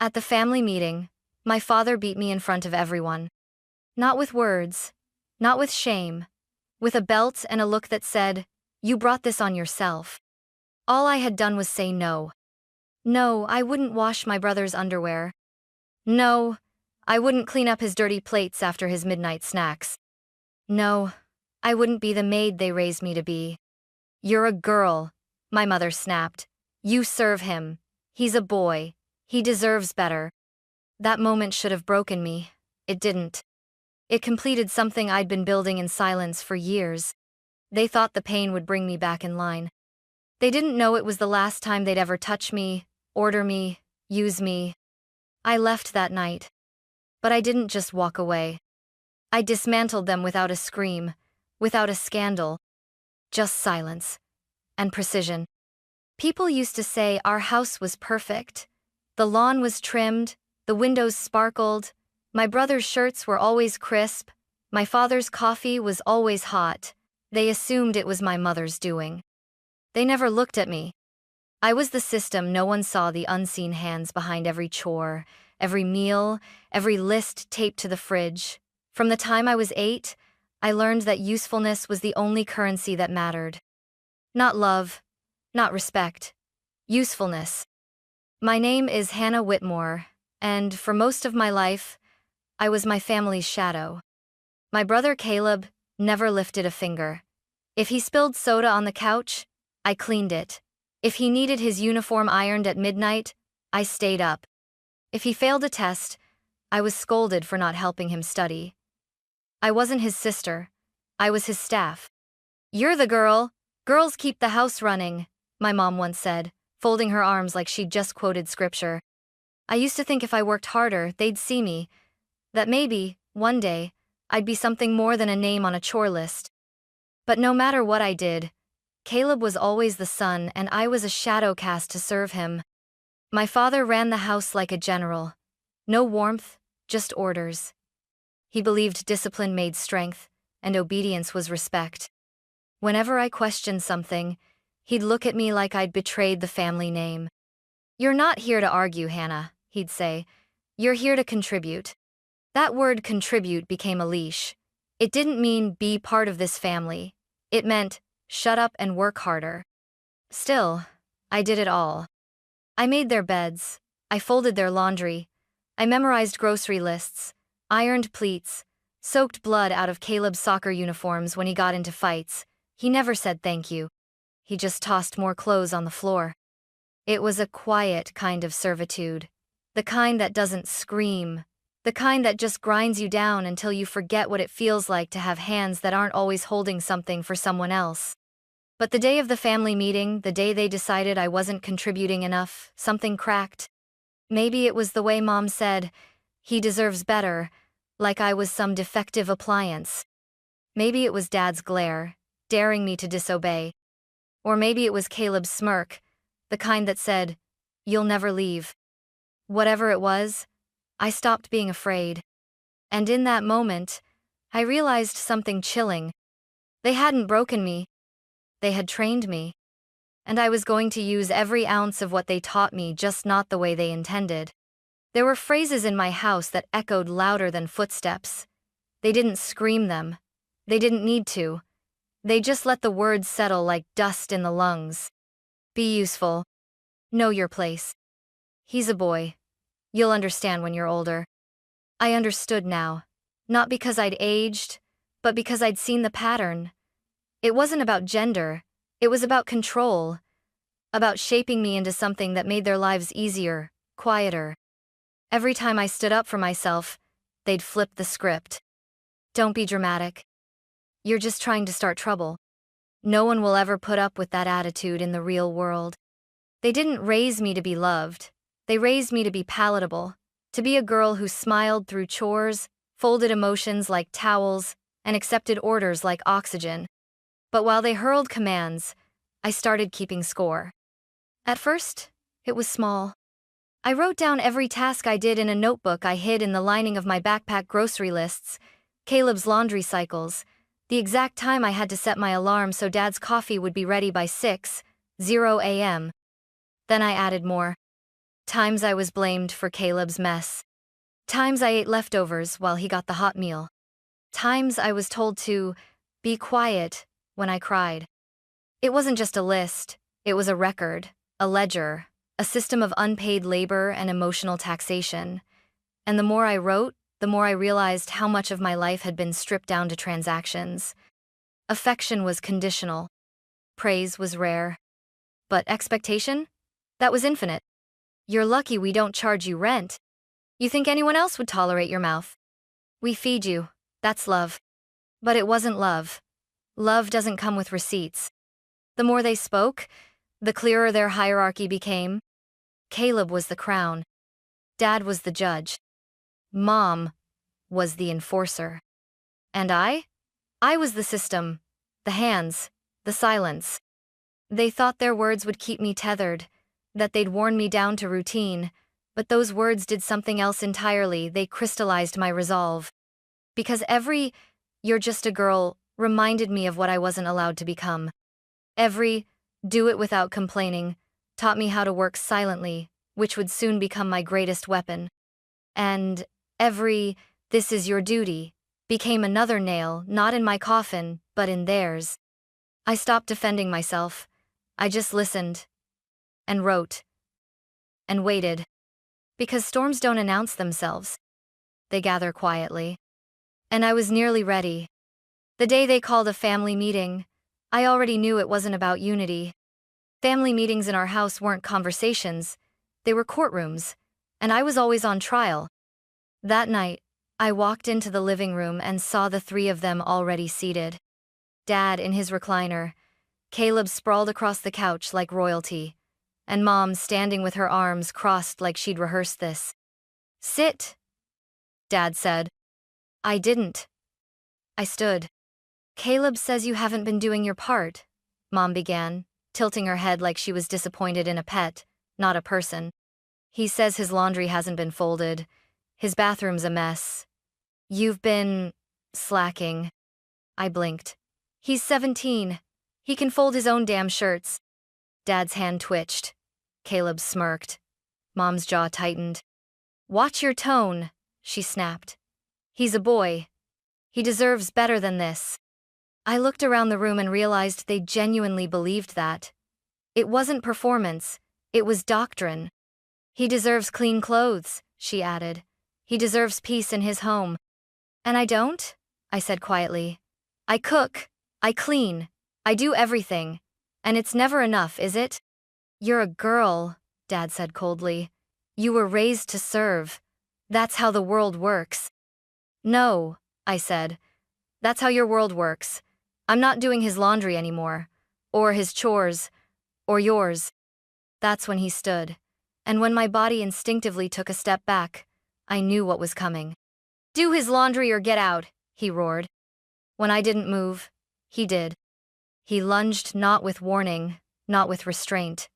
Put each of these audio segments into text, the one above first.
At the family meeting, my father beat me in front of everyone. Not with words, not with shame, with a belt and a look that said, "You brought this on yourself." All I had done was say no. No, I wouldn't wash my brother's underwear. No, I wouldn't clean up his dirty plates after his midnight snacks. No, I wouldn't be the maid they raised me to be. "You're a girl," my mother snapped. "You serve him. He's a boy. He deserves better." That moment should have broken me. It didn't. It completed something I'd been building in silence for years. They thought the pain would bring me back in line. They didn't know it was the last time they'd ever touch me, order me, use me. I left that night. But I didn't just walk away. I dismantled them without a scream, without a scandal. Just silence. And precision. People used to say our house was perfect. The lawn was trimmed, the windows sparkled, my brother's shirts were always crisp, my father's coffee was always hot. They assumed it was my mother's doing. They never looked at me. I was the system. No one saw the unseen hands behind every chore, every meal, every list taped to the fridge. From the time I was 8, I learned that usefulness was the only currency that mattered. Not love, not respect. Usefulness. My name is Hannah Whitmore, and for most of my life, I was my family's shadow. My brother Caleb never lifted a finger. If he spilled soda on the couch, I cleaned it. If he needed his uniform ironed at midnight, I stayed up. If he failed a test, I was scolded for not helping him study. I wasn't his sister. I was his staff. "You're the girl. Girls keep the house running," my mom once said, folding her arms like she'd just quoted scripture. I used to think if I worked harder, they'd see me. That maybe, one day, I'd be something more than a name on a chore list. But no matter what I did, Caleb was always the son and I was a shadow cast to serve him. My father ran the house like a general. No warmth, just orders. He believed discipline made strength, and obedience was respect. Whenever I questioned something, he'd look at me like I'd betrayed the family name. "You're not here to argue, Hannah," he'd say. "You're here to contribute." That word contribute became a leash. It didn't mean be part of this family. It meant shut up and work harder. Still, I did it all. I made their beds, I folded their laundry, I memorized grocery lists, ironed pleats, soaked blood out of Caleb's soccer uniforms when he got into fights. He never said thank you. He just tossed more clothes on the floor. It was a quiet kind of servitude. The kind that doesn't scream. The kind that just grinds you down until you forget what it feels like to have hands that aren't always holding something for someone else. But the day of the family meeting, the day they decided I wasn't contributing enough, something cracked. Maybe it was the way Mom said, "He deserves better," like I was some defective appliance. Maybe it was Dad's glare, daring me to disobey. Or maybe it was Caleb's smirk, the kind that said, "You'll never leave." Whatever it was, I stopped being afraid. And in that moment, I realized something chilling. They hadn't broken me. They had trained me. And I was going to use every ounce of what they taught me, just not the way they intended. There were phrases in my house that echoed louder than footsteps. They didn't scream them. They didn't need to. They just let the words settle like dust in the lungs. Be useful. Know your place. He's a boy. You'll understand when you're older. I understood now. Not because I'd aged, but because I'd seen the pattern. It wasn't about gender. It was about control. About shaping me into something that made their lives easier, quieter. Every time I stood up for myself, they'd flip the script. "Don't be dramatic. You're just trying to start trouble. No one will ever put up with that attitude in the real world." They didn't raise me to be loved. They raised me to be palatable, to be a girl who smiled through chores, folded emotions like towels, and accepted orders like oxygen. But while they hurled commands, I started keeping score. At first, it was small. I wrote down every task I did in a notebook I hid in the lining of my backpack: grocery lists, Caleb's laundry cycles, the exact time I had to set my alarm so Dad's coffee would be ready by 6:00 a.m. Then I added more. Times I was blamed for Caleb's mess. Times I ate leftovers while he got the hot meal. Times I was told to be quiet when I cried. It wasn't just a list, it was a record, a ledger, a system of unpaid labor and emotional taxation. And the more I wrote, the more I realized how much of my life had been stripped down to transactions. Affection was conditional. Praise was rare. But expectation? That was infinite. You're lucky we don't charge you rent. You think anyone else would tolerate your mouth? We feed you. That's love. But it wasn't love. Love doesn't come with receipts. The more they spoke, the clearer their hierarchy became. Caleb was the crown. Dad was the judge. Mom was the enforcer. And I? I was the system, the hands, the silence. They thought their words would keep me tethered, that they'd worn me down to routine, but those words did something else entirely. They crystallized my resolve. Because every "you're just a girl" reminded me of what I wasn't allowed to become. Every "do it without complaining" taught me how to work silently, which would soon become my greatest weapon. And every "this is your duty" became another nail, not in my coffin, but in theirs. I stopped defending myself. I just listened. And wrote. And waited. Because storms don't announce themselves. They gather quietly. And I was nearly ready. The day they called a family meeting, I already knew it wasn't about unity. Family meetings in our house weren't conversations, they were courtrooms, and I was always on trial. That night, I walked into the living room and saw the three of them already seated. Dad in his recliner, Caleb sprawled across the couch like royalty, and Mom standing with her arms crossed like she'd rehearsed this. "Sit," Dad said. I didn't. I stood. "Caleb says you haven't been doing your part," Mom began, tilting her head like she was disappointed in a pet, not a person. "He says his laundry hasn't been folded. His bathroom's a mess. You've been slacking." I blinked. "He's 17. He can fold his own damn shirts." Dad's hand twitched. Caleb smirked. Mom's jaw tightened. "Watch your tone," she snapped. "He's a boy. He deserves better than this." I looked around the room and realized they genuinely believed that. It wasn't performance, it was doctrine. "He deserves clean clothes," she added. "He deserves peace in his home." "And I don't?" I said quietly. "I cook, I clean, I do everything. And it's never enough, is it?" "You're a girl," Dad said coldly. "You were raised to serve. That's how the world works." "No," I said. "That's how your world works. I'm not doing his laundry anymore. Or his chores. Or yours." That's when he stood. And when my body instinctively took a step back, I knew what was coming. "Do his laundry or get out," he roared. When I didn't move, he did. He lunged, not with warning, not with restraint.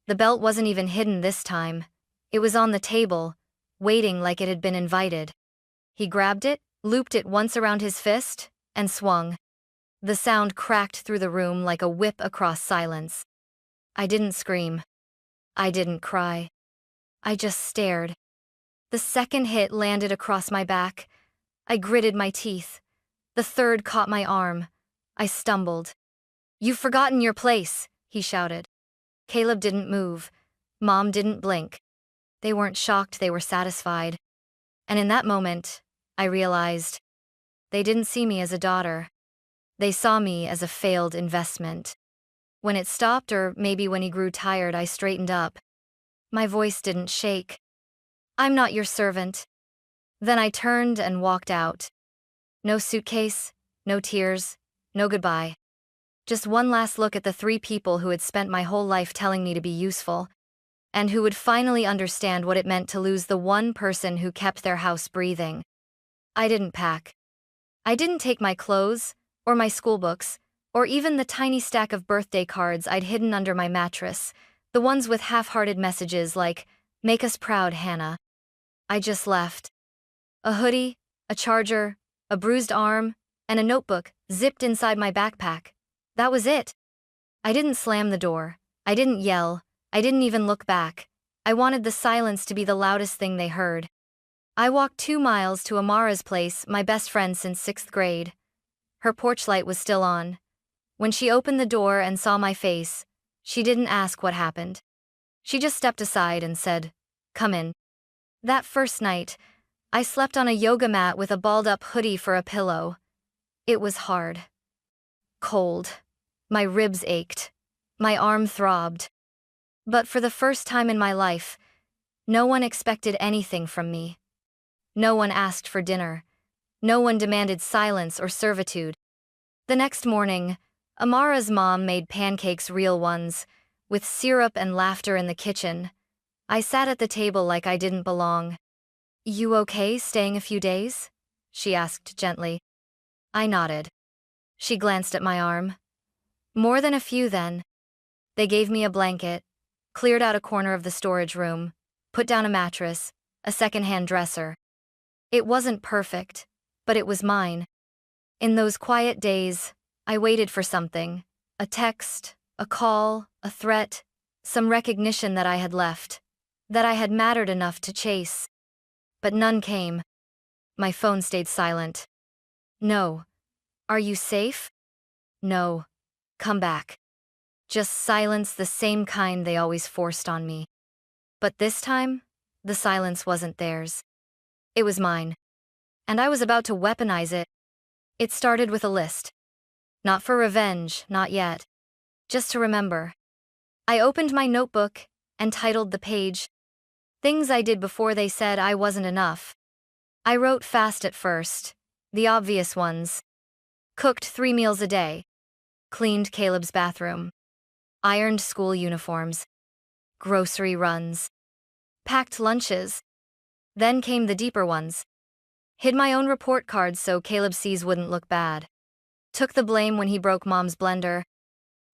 The belt wasn't even hidden this time. It was on the table, waiting like it had been invited. He grabbed it, looped it once around his fist, and swung. The sound cracked through the room like a whip across silence. I didn't scream. I didn't cry. I just stared. The second hit landed across my back. I gritted my teeth. The third caught my arm. I stumbled. "You've forgotten your place," he shouted. Caleb didn't move. Mom didn't blink. They weren't shocked, they were satisfied. And in that moment, I realized they didn't see me as a daughter. They saw me as a failed investment. When it stopped, or maybe when he grew tired, I straightened up. My voice didn't shake. "I'm not your servant." Then I turned and walked out. No suitcase, no tears, no goodbye. Just one last look at the three people who had spent my whole life telling me to be useful, and who would finally understand what it meant to lose the one person who kept their house breathing. I didn't pack. I didn't take my clothes, or my school books, or even the tiny stack of birthday cards I'd hidden under my mattress, the ones with half-hearted messages like, "Make us proud, Hannah." I just left. A hoodie, a charger, a bruised arm, and a notebook zipped inside my backpack. That was it. I didn't slam the door. I didn't yell. I didn't even look back. I wanted the silence to be the loudest thing they heard. I walked 2 miles to Amara's place, my best friend since 6th grade. Her porch light was still on. When she opened the door and saw my face, she didn't ask what happened. She just stepped aside and said, "Come in." That first night, I slept on a yoga mat with a balled-up hoodie for a pillow. It was hard. Cold. My ribs ached. My arm throbbed. But for the first time in my life, no one expected anything from me. No one asked for dinner. No one demanded silence or servitude. The next morning, Amara's mom made pancakes, real ones, with syrup and laughter in the kitchen. I sat at the table like I didn't belong. "You okay staying a few days?" she asked gently. I nodded. She glanced at my arm. "More than a few then." They gave me a blanket, cleared out a corner of the storage room, put down a mattress, a second-hand dresser. It wasn't perfect, but it was mine. In those quiet days, I waited for something. A text, a call, a threat, some recognition that I had left, that I had mattered enough to chase. But none came. My phone stayed silent. "No. Are you safe?" "No. Come back." Just silence, the same kind they always forced on me. But this time, the silence wasn't theirs. It was mine. And I was about to weaponize it. It started with a list. Not for revenge, not yet. Just to remember. I opened my notebook and titled the page, "Things I Did Before They Said I Wasn't Enough." I wrote fast at first, the obvious ones. Cooked 3 meals a day. Cleaned Caleb's bathroom. Ironed school uniforms. Grocery runs. Packed lunches. Then came the deeper ones. Hid my own report cards so Caleb C's wouldn't look bad. Took the blame when he broke Mom's blender.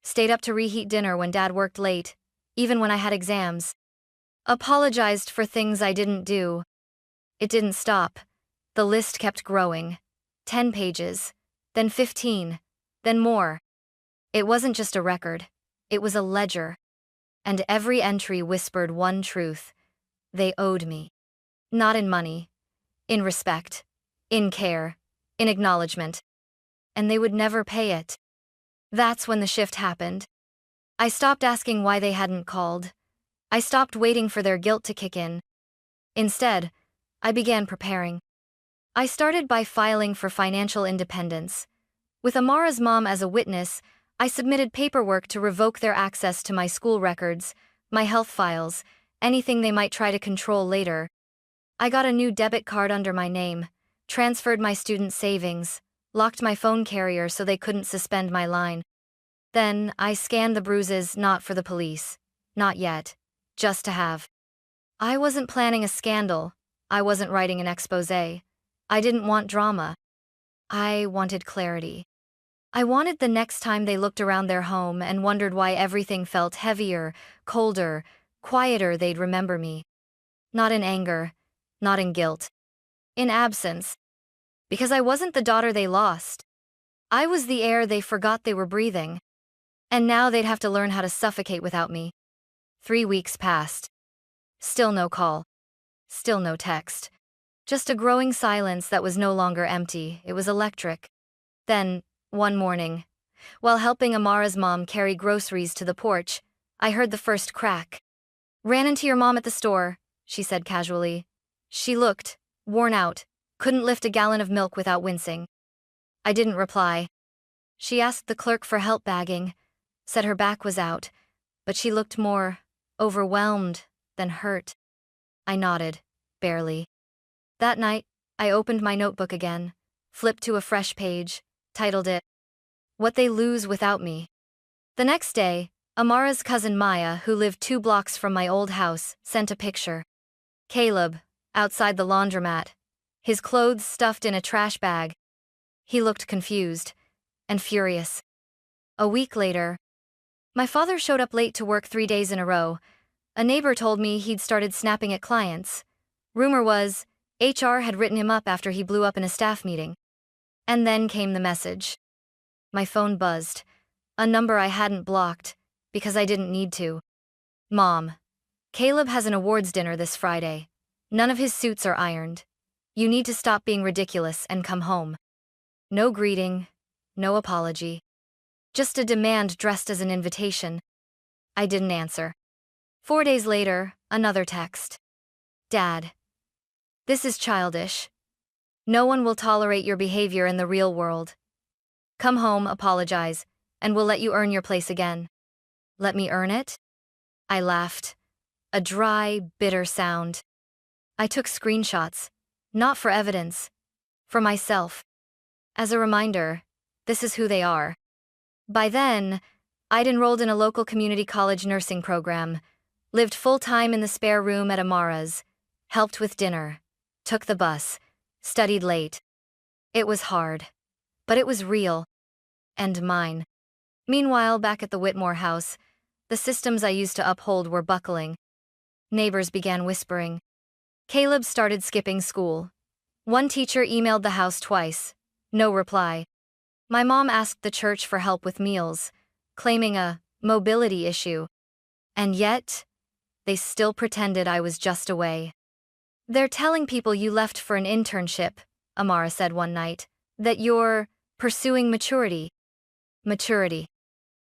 Stayed up to reheat dinner when Dad worked late, even when I had exams. Apologized for things I didn't do. It didn't stop. The list kept growing. 10 pages, then 15, then more. It wasn't just a record, it was a ledger. And every entry whispered one truth: they owed me. Not in money, in respect, in care, in acknowledgement. And they would never pay it. That's when the shift happened. I stopped asking why they hadn't called. I stopped waiting for their guilt to kick in. Instead, I began preparing. I started by filing for financial independence. With Amara's mom as a witness, I submitted paperwork to revoke their access to my school records, my health files, anything they might try to control later. I got a new debit card under my name, transferred my student savings, locked my phone carrier so they couldn't suspend my line. Then, I scanned the bruises, not for the police. Not yet. Just to have. I wasn't planning a scandal. I wasn't writing an exposé. I didn't want drama. I wanted clarity. I wanted the next time they looked around their home and wondered why everything felt heavier, colder, quieter, they'd remember me. Not in anger, not in guilt. In absence. Because I wasn't the daughter they lost. I was the air they forgot they were breathing. And now they'd have to learn how to suffocate without me. 3 weeks passed. Still no call. Still no text. Just a growing silence that was no longer empty, it was electric. Then, one morning, while helping Amara's mom carry groceries to the porch, I heard the first crack. "Ran into your mom at the store," she said casually. She looked worn out, couldn't lift a gallon of milk without wincing. I didn't reply. She asked the clerk for help bagging, said her back was out, but she looked more overwhelmed than hurt. I nodded, barely. That night, I opened my notebook again, flipped to a fresh page, titled it, "What They Lose Without Me." The next day, Amara's cousin Maya, who lived 2 blocks from my old house, sent a picture. Caleb, outside the laundromat, his clothes stuffed in a trash bag. He looked confused and furious. A week later, my father showed up late to work 3 days in a row. A neighbor told me he'd started snapping at clients. Rumor was, HR had written him up after he blew up in a staff meeting. And then came the message. My phone buzzed, a number I hadn't blocked, because I didn't need to. "Mom, Caleb has an awards dinner this Friday. None of his suits are ironed. You need to stop being ridiculous and come home. No greeting, no apology. Just a demand dressed as an invitation. I didn't answer. 4 days later, another text. Dad. This is childish. No one will tolerate your behavior in the real world. Come home, apologize, and we'll let you earn your place again. Let me earn it? I laughed. A dry, bitter sound. I took screenshots, not for evidence, for myself. As a reminder, this is who they are. By then, I'd enrolled in a local community college nursing program, lived full-time in the spare room at Amara's, helped with dinner, took the bus, studied late. It was hard, but it was real. And mine. Meanwhile, back at the Whitmore house, the systems I used to uphold were buckling. Neighbors began whispering. Caleb started skipping school. One teacher emailed the house twice. No reply. My mom asked the church for help with meals, claiming a mobility issue. And yet, they still pretended I was just away. They're telling people you left for an internship, Amara said one night, that you're pursuing maturity. Maturity.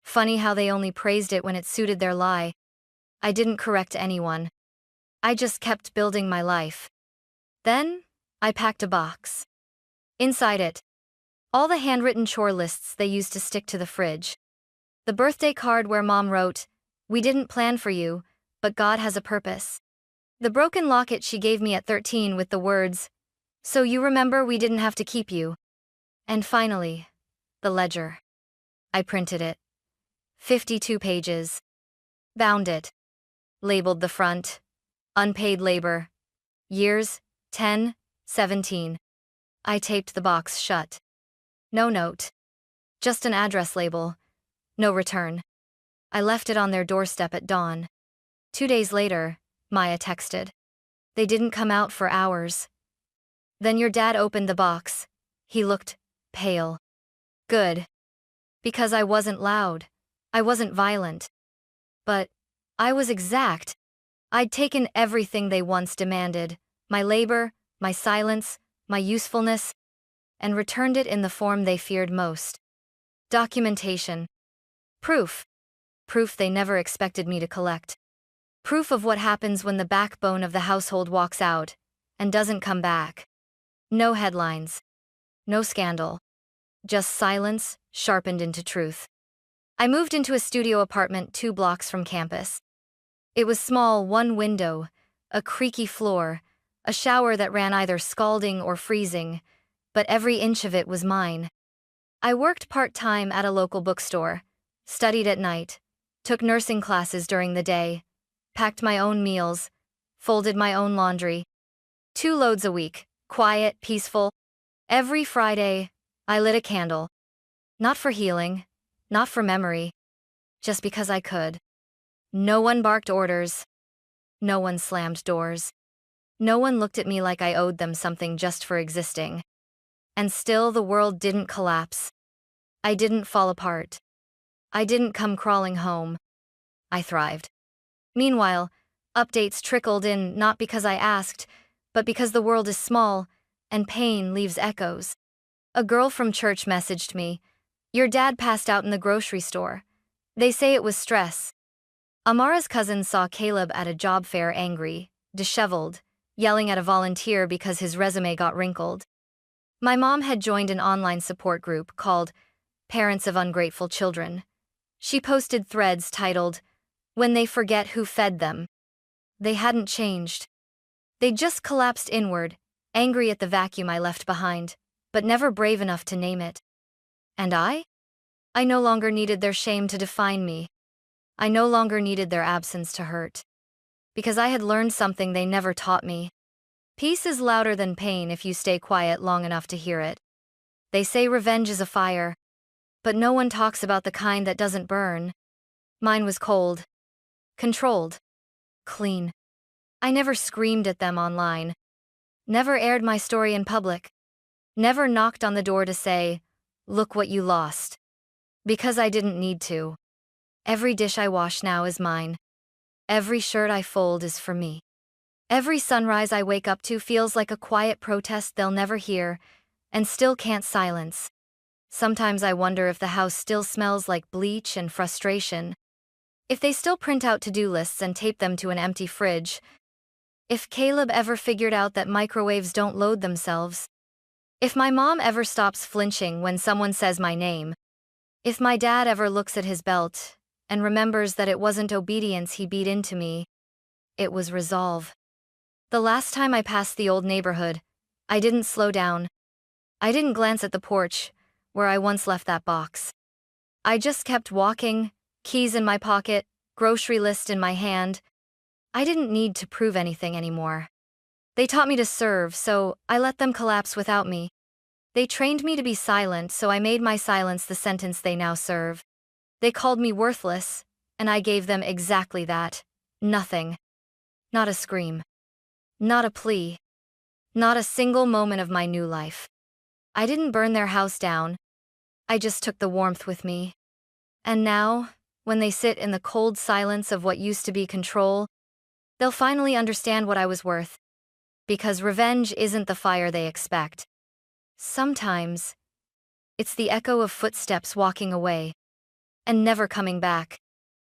Funny how they only praised it when it suited their lie. I didn't correct anyone. I just kept building my life. Then, I packed a box. Inside it, all the handwritten chore lists they used to stick to the fridge. The birthday card where Mom wrote, "We didn't plan for you, but God has a purpose." The broken locket she gave me at 13 with the words, "So you remember we didn't have to keep you." And finally, the ledger. I printed it. 52 pages. Bound it. Labeled the front. Unpaid labor. Years, 10, 17. I taped the box shut. No note. Just an address label. No return. I left it on their doorstep at dawn. 2 days later, Maya texted. They didn't come out for hours. Then your dad opened the box. He looked pale. Good. Because I wasn't loud. I wasn't violent. But I was exact. I'd taken everything they once demanded, my labor, my silence, my usefulness, and returned it in the form they feared most. Documentation. Proof. Proof they never expected me to collect. Proof of what happens when the backbone of the household walks out and doesn't come back. No headlines. No scandal. Just silence, sharpened into truth. I moved into a studio apartment 2 blocks from campus. It was small, one window, a creaky floor, a shower that ran either scalding or freezing, but every inch of it was mine. I worked part-time at a local bookstore, studied at night, took nursing classes during the day, packed my own meals, folded my own laundry. 2 loads a week, quiet, peaceful. Every Friday, I lit a candle. Not for healing, not for memory, just because I could. No one barked orders. No one slammed doors. No one looked at me like I owed them something just for existing. And still the world didn't collapse. I didn't fall apart. I didn't come crawling home. I thrived. Meanwhile, updates trickled in not because I asked, but because the world is small, and pain leaves echoes. A girl from church messaged me, "Your dad passed out in the grocery store. They say it was stress." Amara's cousin saw Caleb at a job fair angry, disheveled, yelling at a volunteer because his resume got wrinkled. My mom had joined an online support group called Parents of Ungrateful Children. She posted threads titled, "When They Forget Who Fed Them." They hadn't changed. They just collapsed inward, angry at the vacuum I left behind, but never brave enough to name it. And I? I no longer needed their shame to define me. I no longer needed their absence to hurt. Because I had learned something they never taught me. Peace is louder than pain if you stay quiet long enough to hear it. They say revenge is a fire, but no one talks about the kind that doesn't burn. Mine was cold. Controlled. Clean. I never screamed at them online. Never aired my story in public. Never knocked on the door to say, "Look what you lost." Because I didn't need to. Every dish I wash now is mine. Every shirt I fold is for me. Every sunrise I wake up to feels like a quiet protest they'll never hear, and still can't silence. Sometimes I wonder if the house still smells like bleach and frustration. If they still print out to-do lists and tape them to an empty fridge. If Caleb ever figured out that microwaves don't load themselves. If my mom ever stops flinching when someone says my name. If my dad ever looks at his belt and remembers that it wasn't obedience he beat into me, it was resolve. The last time I passed the old neighborhood, I didn't slow down. I didn't glance at the porch, where I once left that box. I just kept walking, keys in my pocket, grocery list in my hand. I didn't need to prove anything anymore. They taught me to serve, so I let them collapse without me. They trained me to be silent, so I made my silence the sentence they now serve. They called me worthless, and I gave them exactly that. Nothing. Not a scream. Not a plea. Not a single moment of my new life. I didn't burn their house down. I just took the warmth with me. And now, when they sit in the cold silence of what used to be control, they'll finally understand what I was worth. Because revenge isn't the fire they expect. Sometimes, it's the echo of footsteps walking away and never coming back.